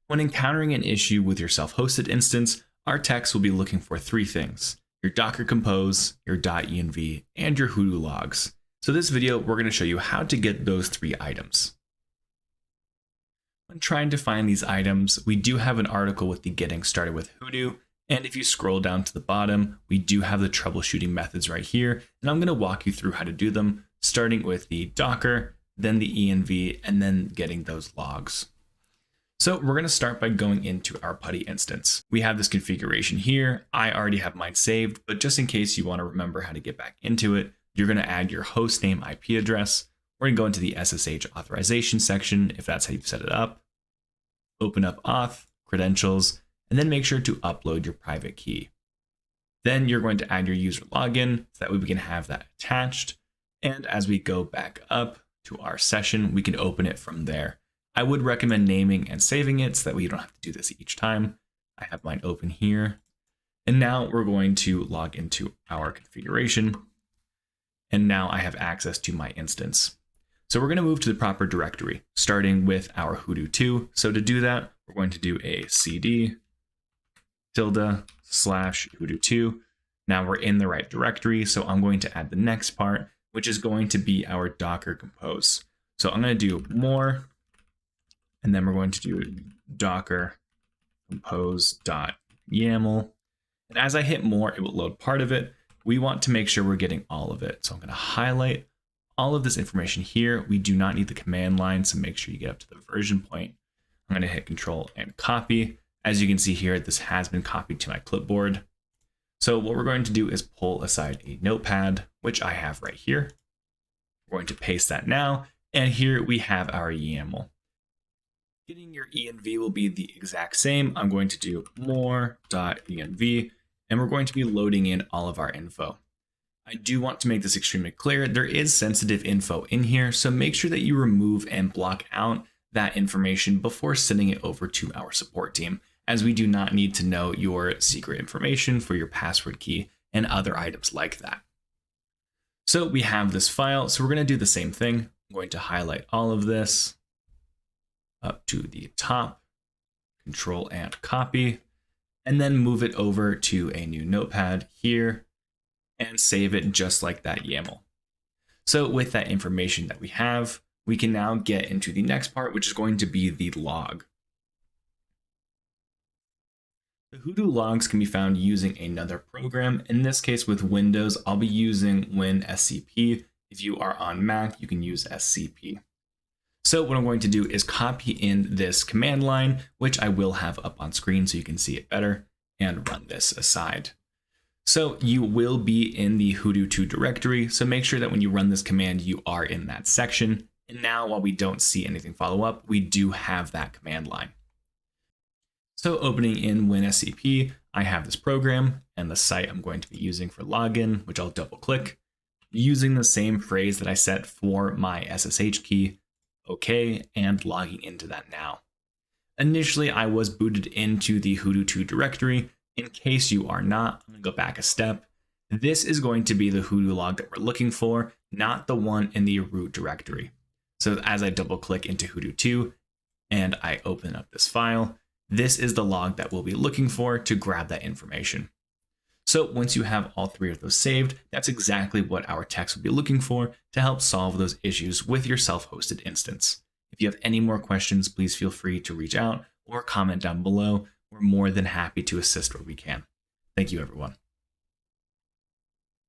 When encountering an issue with your self-hosted instance, our techs will be looking for three things: your Docker Compose, your .env, and your Hoodoo logs. So this video, we're going to show you how to get those three items. When trying to find these items, we do have an article with the Getting Started with Hoodoo, and if you scroll down to the bottom, we do have the troubleshooting methods right here, and I'm going to walk you through how to do them, starting with the Docker, then the env, and then getting those logs. So we're going to start by going into our PuTTY instance. We have this configuration here. I already have mine saved, but just in case you want to remember how to get back into it, you're going to add your host name IP address. We're going to go into the SSH authorization section if that's how you've set it up. Open up auth, credentials, and then make sure to upload your private key. Then you're going to add your user login so that way we can have that attached. And as we go back up to our session, we can open it from there. I would recommend naming and saving it so that way you don't have to do this each time. I have mine open here. And now we're going to log into our configuration. And now I have access to my instance. So we're going to move to the proper directory, starting with our Hoodoo 2. So to do that, we're going to do a cd /Hoodoo 2. Now we're in the right directory. So I'm going to add the next part, which is going to be our Docker Compose. So I'm going to do more. And then we're going to do docker compose.yaml. And as I hit more, it will load part of it. We want to make sure we're getting all of it. So I'm going to highlight all of this information here. We do not need the command line, so make sure you get up to the version point. I'm going to hit Control and copy. As you can see here, this has been copied to my clipboard. So what we're going to do is pull aside a notepad, which I have right here. We're going to paste that now. And here we have our YAML. Getting your env will be the exact same. I'm going to do more.env, and we're going to be loading in all of our info. I do want to make this extremely clear. There is sensitive info in here, so make sure that you remove and block out that information before sending it over to our support team, as we do not need to know your secret information for your password key and other items like that. So we have this file, so we're going to do the same thing. I'm going to highlight all of this up to the top, Control and copy, and then move it over to a new notepad here and save it just like that YAML. So with that information that we have, we can now get into the next part, which is going to be the log. The Hoodoo logs can be found using another program. In this case with Windows, I'll be using WinSCP. If you are on Mac, you can use SCP. So what I'm going to do is copy in this command line, which I will have up on screen so you can see it better, and run this aside. So you will be in the Hoodoo 2 directory. So make sure that when you run this command, you are in that section. And now while we don't see anything follow up, we do have that command line. So opening in WinSCP, I have this program and the site I'm going to be using for login, which I'll double click, using the same phrase that I set for my SSH key. Okay, and logging into that now. Initially, I was booted into the Hoodoo 2 directory. In case you are not, I'm going to go back a step. This is going to be the Hoodoo log that we're looking for, not the one in the root directory. So as I double click into Hoodoo 2 and I open up this file, this is the log that we'll be looking for to grab that information. So once you have all three of those saved, that's exactly what our techs will be looking for to help solve those issues with your self-hosted instance. If you have any more questions, please feel free to reach out or comment down below. We're more than happy to assist where we can. Thank you, everyone.